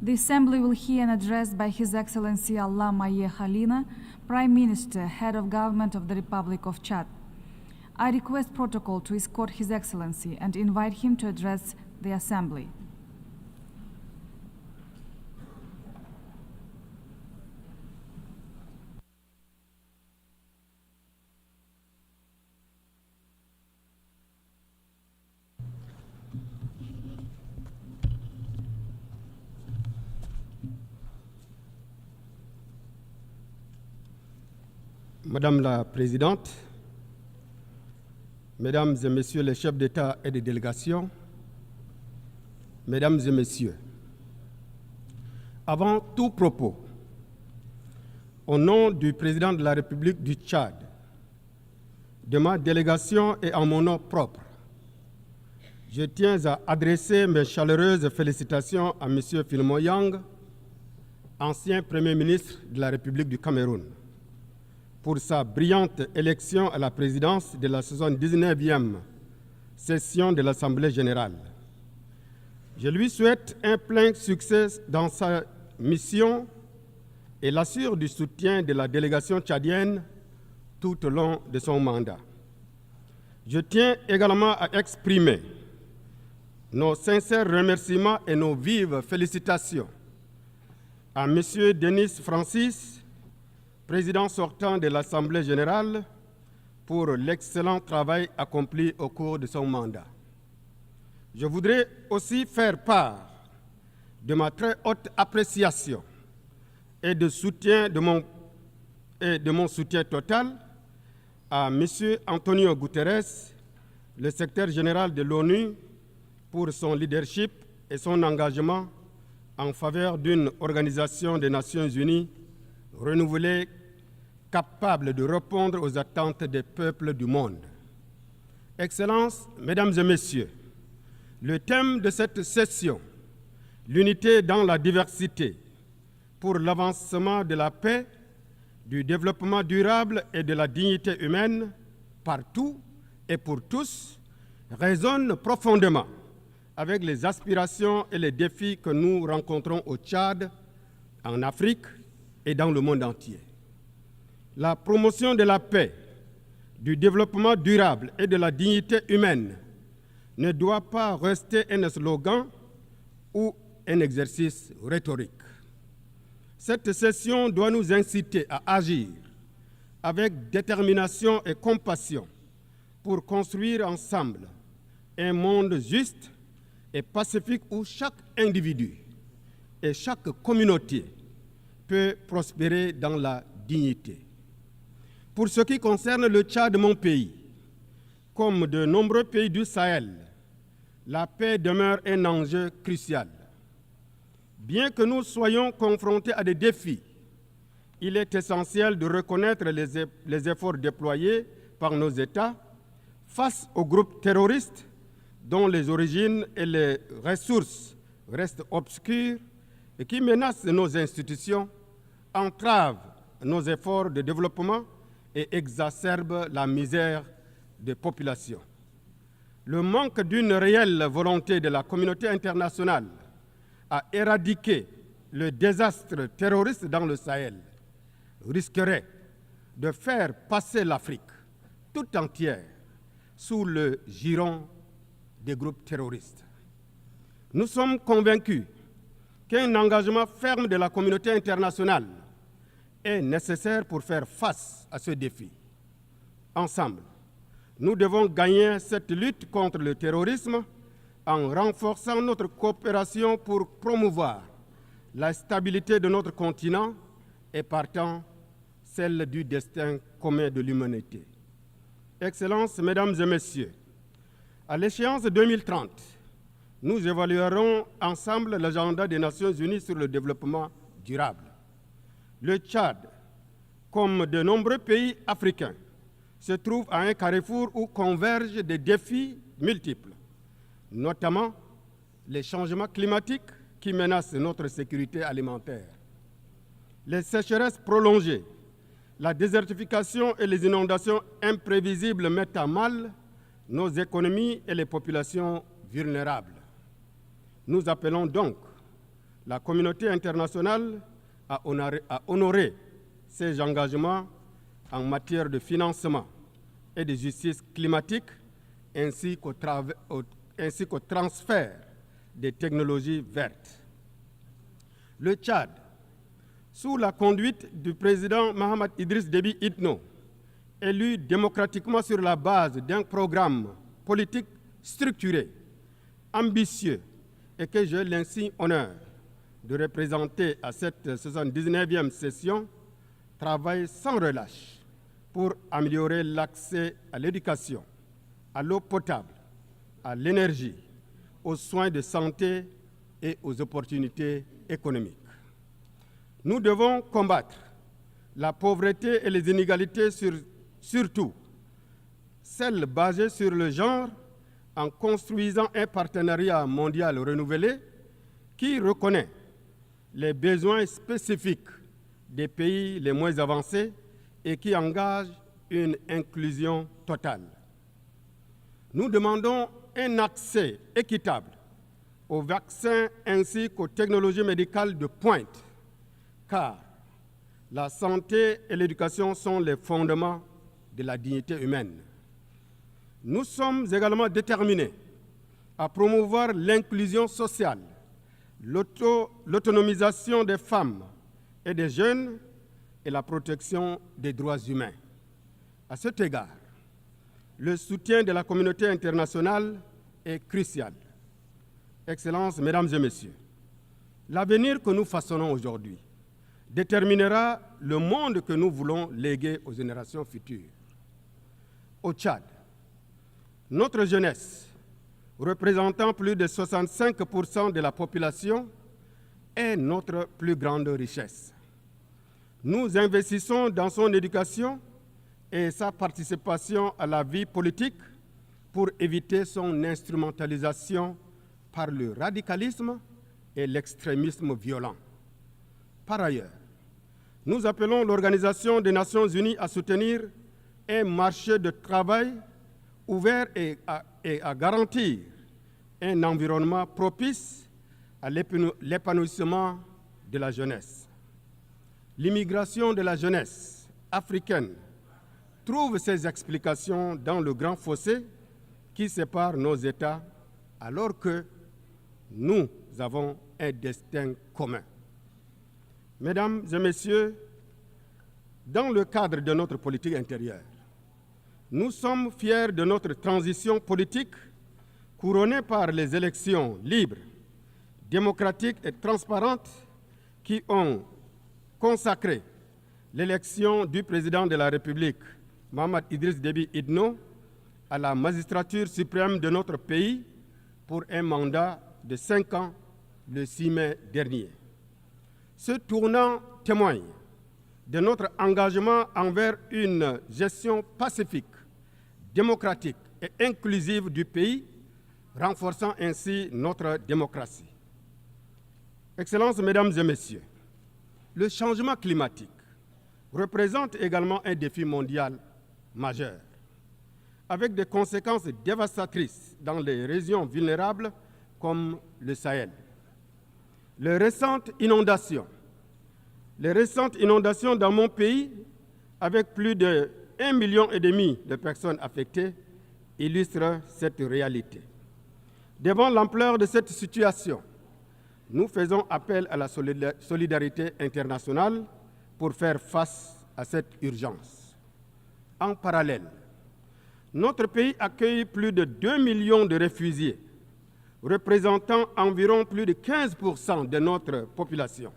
The Assembly will hear an address by His Excellency Allah Maye Khalina, Prime Minister, Head of Government of the Republic of Chad. I request protocol to escort His Excellency and invite him to address the Assembly. Madame la Présidente, Mesdames et Messieurs les chefs d'État et de délégation, Mesdames et Messieurs, avant tout propos, au nom du Président de la République du Tchad, de ma délégation et en mon nom propre, je tiens à adresser mes chaleureuses félicitations à M. Filmo Yang, ancien Premier ministre de la République du Cameroun, pour sa brillante élection à la présidence de la 79e session de l'Assemblée générale. Je lui souhaite un plein succès dans sa mission et l'assure du soutien de la délégation tchadienne tout au long de son mandat. Je tiens également à exprimer nos sincères remerciements et nos vives félicitations à M. Denis Francis, président sortant de l'Assemblée générale, pour l'excellent travail accompli au cours de son mandat. Je voudrais aussi faire part de ma très haute appréciation et de mon soutien total à M. Antonio Guterres, le secrétaire général de l'ONU, pour son leadership et son engagement en faveur d'une organisation des Nations unies renouvelée, capable de répondre aux attentes des peuples du monde. Excellences, Mesdames et Messieurs, le thème de cette session, l'unité dans la diversité, pour l'avancement de la paix, du développement durable et de la dignité humaine, partout et pour tous, résonne profondément avec les aspirations et les défis que nous rencontrons au Tchad, en Afrique et dans le monde entier. La promotion de la paix, du développement durable et de la dignité humaine ne doit pas rester un slogan ou un exercice rhétorique. Cette session doit nous inciter à agir avec détermination et compassion pour construire ensemble un monde juste et pacifique où chaque individu et chaque communauté peut prospérer dans la dignité. Pour ce qui concerne le Tchad, mon pays, comme de nombreux pays du Sahel, la paix demeure un enjeu crucial. Bien que nous soyons confrontés à des défis, il est essentiel de reconnaître les efforts déployés par nos États face aux groupes terroristes dont les origines et les ressources restent obscures et qui menacent nos institutions, entravent nos efforts de développement et exacerbent la misère des populations. Le manque d'une réelle volonté de la communauté internationale à éradiquer le désastre terroriste dans le Sahel risquerait de faire passer l'Afrique tout entière sous le giron des groupes terroristes. Nous sommes convaincus qu'un engagement ferme de la communauté internationale est nécessaire pour faire face à ce défi. Ensemble, nous devons gagner cette lutte contre le terrorisme en renforçant notre coopération pour promouvoir la stabilité de notre continent et partant celle du destin commun de l'humanité. Excellences, Mesdames et Messieurs, à l'échéance de 2030, nous évaluerons ensemble l'agenda des Nations unies sur le développement durable. Le Tchad, comme de nombreux pays africains, se trouve à un carrefour où convergent des défis multiples, notamment les changements climatiques qui menacent notre sécurité alimentaire, les sécheresses prolongées, la désertification et les inondations imprévisibles mettent à mal nos économies et les populations vulnérables. Nous appelons donc la communauté internationale a honoré ses engagements en matière de financement et de justice climatique, ainsi qu'au transfert des technologies vertes. Le Tchad, sous la conduite du président Mahamat Idriss Déby Itno, élu démocratiquement sur la base d'un programme politique structuré, ambitieux et que j'ai l'insigne honneur de représenter à cette 79e session, travaille sans relâche pour améliorer l'accès à l'éducation, à l'eau potable, à l'énergie, aux soins de santé et aux opportunités économiques. Nous devons combattre la pauvreté et les inégalités, surtout celles basées sur le genre, en construisant un partenariat mondial renouvelé qui reconnaît les besoins spécifiques des pays les moins avancés et qui engage une inclusion totale. Nous demandons un accès équitable aux vaccins ainsi qu'aux technologies médicales de pointe, car la santé et l'éducation sont les fondements de la dignité humaine. Nous sommes également déterminés à promouvoir l'inclusion sociale, l'autonomisation des femmes et des jeunes et la protection des droits humains. À cet égard, le soutien de la communauté internationale est crucial. Excellences, Mesdames et Messieurs, l'avenir que nous façonnons aujourd'hui déterminera le monde que nous voulons léguer aux générations futures. Au Tchad, notre jeunesse, représentant plus de 65% de la population, est notre plus grande richesse. Nous investissons dans son éducation et sa participation à la vie politique pour éviter son instrumentalisation par le radicalisme et l'extrémisme violent. Par ailleurs, nous appelons l'Organisation des Nations Unies à soutenir un marché de travail ouvert et à garantir un environnement propice à l'épanouissement de la jeunesse. L'immigration de la jeunesse africaine trouve ses explications dans le grand fossé qui sépare nos États, alors que nous avons un destin commun. Mesdames et Messieurs, dans le cadre de notre politique intérieure, nous sommes fiers de notre transition politique couronnée par les élections libres, démocratiques et transparentes qui ont consacré l'élection du président de la République, Mahamat Idriss Déby Itno, à la magistrature suprême de notre pays pour un mandat de 5 ans le 6 mai dernier. Ce tournant témoigne de notre engagement envers une gestion pacifique, démocratique et inclusive du pays, renforçant ainsi notre démocratie. Excellences, Mesdames et Messieurs, le changement climatique représente également un défi mondial majeur, avec des conséquences dévastatrices dans les régions vulnérables comme le Sahel. Les récentes inondations dans mon pays, avec plus de 1,5 million de personnes affectées, illustrent cette réalité. Devant l'ampleur de cette situation, nous faisons appel à la solidarité internationale pour faire face à cette urgence. En parallèle, notre pays accueille plus de 2 millions de réfugiés, représentant environ plus de 15% de notre population.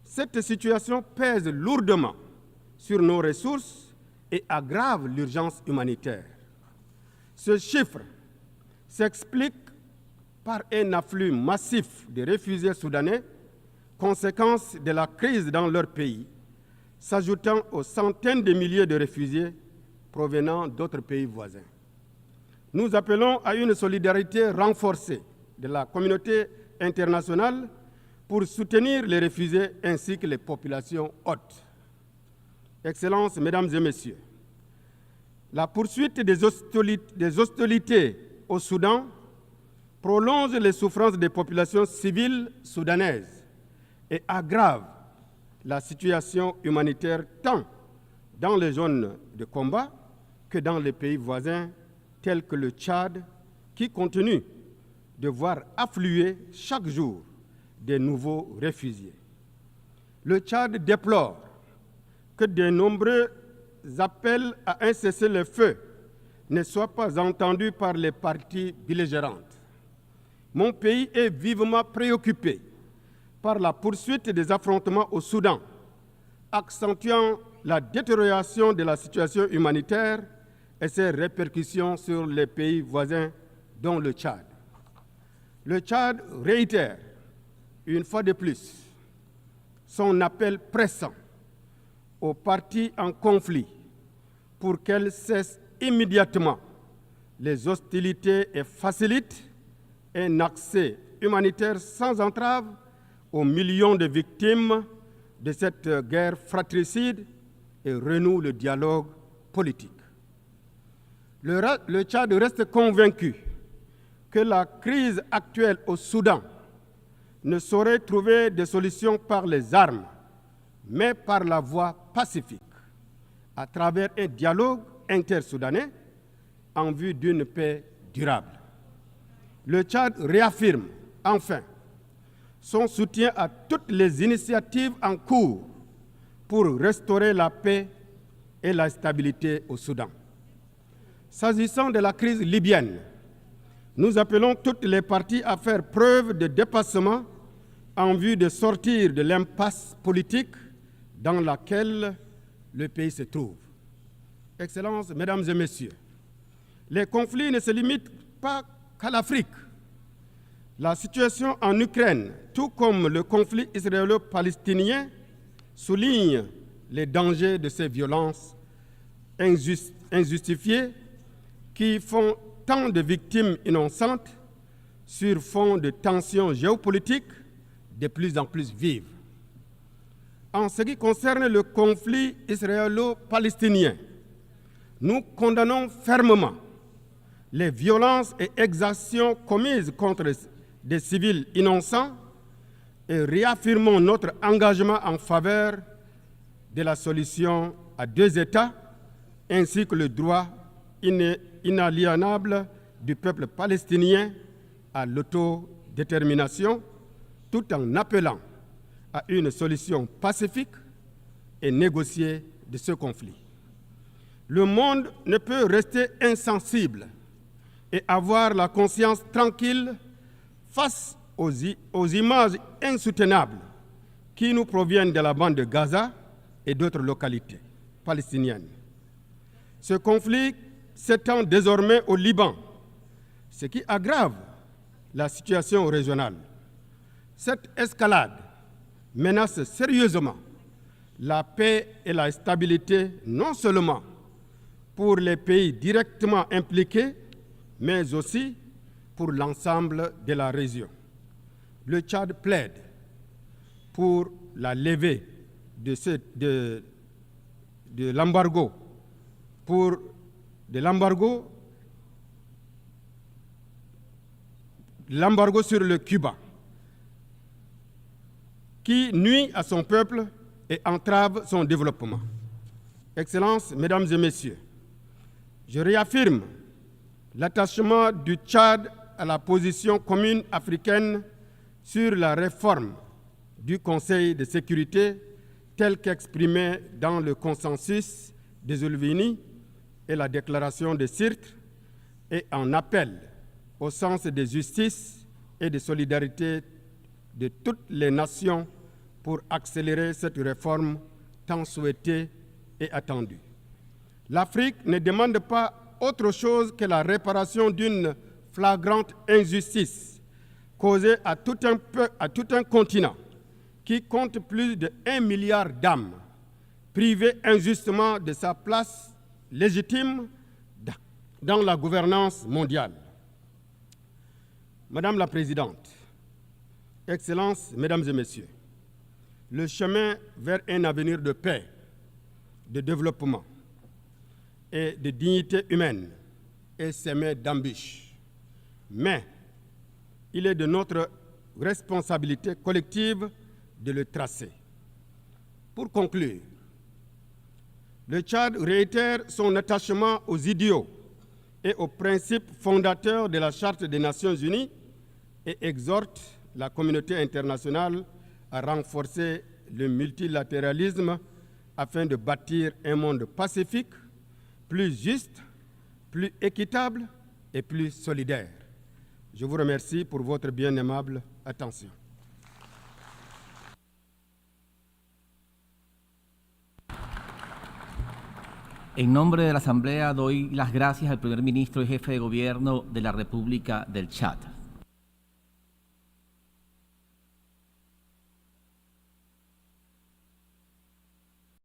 Cette situation pèse lourdement sur nos ressources et aggrave l'urgence humanitaire. Ce chiffre s'explique par un afflux massif de réfugiés soudanais, conséquence de la crise dans leur pays, s'ajoutant aux centaines de milliers de réfugiés provenant d'autres pays voisins. Nous appelons à une solidarité renforcée de la communauté internationale pour soutenir les réfugiés ainsi que les populations hôtes. Excellences, Mesdames et Messieurs, la poursuite des hostilités au Soudan prolonge les souffrances des populations civiles soudanaises et aggrave la situation humanitaire tant dans les zones de combat que dans les pays voisins tels que le Tchad, qui continue de voir affluer chaque jour des nouveaux réfugiés. Le Tchad déplore que de nombreux appels à un cessez-le-feu ne soient pas entendus par les parties belligérantes. Mon pays est vivement préoccupé par la poursuite des affrontements au Soudan, accentuant la détérioration de la situation humanitaire et ses répercussions sur les pays voisins, dont le Tchad. Le Tchad réitère, une fois de plus, son appel pressant aux parties en conflit pour qu'elles cessent immédiatement les hostilités et facilitent un accès humanitaire sans entrave aux millions de victimes de cette guerre fratricide et renoue le dialogue politique. Le Tchad reste convaincu que la crise actuelle au Soudan ne saurait trouver de solution par les armes, mais par la voie pacifique, à travers un dialogue intersoudanais en vue d'une paix durable. Le Tchad réaffirme, enfin, son soutien à toutes les initiatives en cours pour restaurer la paix et la stabilité au Soudan. S'agissant de la crise libyenne, nous appelons toutes les parties à faire preuve de dépassement en vue de sortir de l'impasse politique dans laquelle le pays se trouve. Excellences, Mesdames et Messieurs, les conflits ne se limitent pas qu'à l'Afrique. La situation en Ukraine, tout comme le conflit israélo-palestinien, souligne les dangers de ces violences injustifiées qui font tant de victimes innocentes sur fond de tensions géopolitiques de plus en plus vives. En ce qui concerne le conflit israélo-palestinien, nous condamnons fermement les violences et exactions commises contre des civils innocents et réaffirmons notre engagement en faveur de la solution à deux États ainsi que le droit inaliénable du peuple palestinien à l'autodétermination, tout en appelant à une solution pacifique et négociée de ce conflit. Le monde ne peut rester insensible et avoir la conscience tranquille face aux images insoutenables qui nous proviennent de la bande de Gaza et d'autres localités palestiniennes. Ce conflit s'étend désormais au Liban, ce qui aggrave la situation régionale. Cette escalade menace sérieusement la paix et la stabilité non seulement pour les pays directement impliqués, mais aussi pour l'ensemble de la région. Le Tchad plaide pour la levée de l'embargo sur le Cuba, qui nuit à son peuple et entrave son développement. Excellences, Mesdames et Messieurs, je réaffirme l'attachement du Tchad à la position commune africaine sur la réforme du Conseil de sécurité telle qu'exprimée dans le consensus des Ulvini et la déclaration de Sirte et en appel au sens de justice et de solidarité de toutes les nations pour accélérer cette réforme tant souhaitée et attendue. L'Afrique ne demande pas autre chose que la réparation d'une flagrante injustice causée à tout un continent qui compte plus de 1 milliard d'âmes, privées injustement de sa place légitime dans la gouvernance mondiale. Madame la Présidente, Excellences, Mesdames et Messieurs, le chemin vers un avenir de paix, de développement et de dignité humaine est semé d'embûches. Mais il est de notre responsabilité collective de le tracer. Pour conclure, le Tchad réitère son attachement aux idéaux et aux principes fondateurs de la Charte des Nations Unies et exhorte la communauté internationale à renforcer le multilatéralisme afin de bâtir un monde pacifique, plus juste, plus équitable et plus solidaire. Je vous remercie pour votre bien aimable attention. En nombre de la Asamblea doy las gracias al primer ministro y jefe de gobierno de la República del Chad.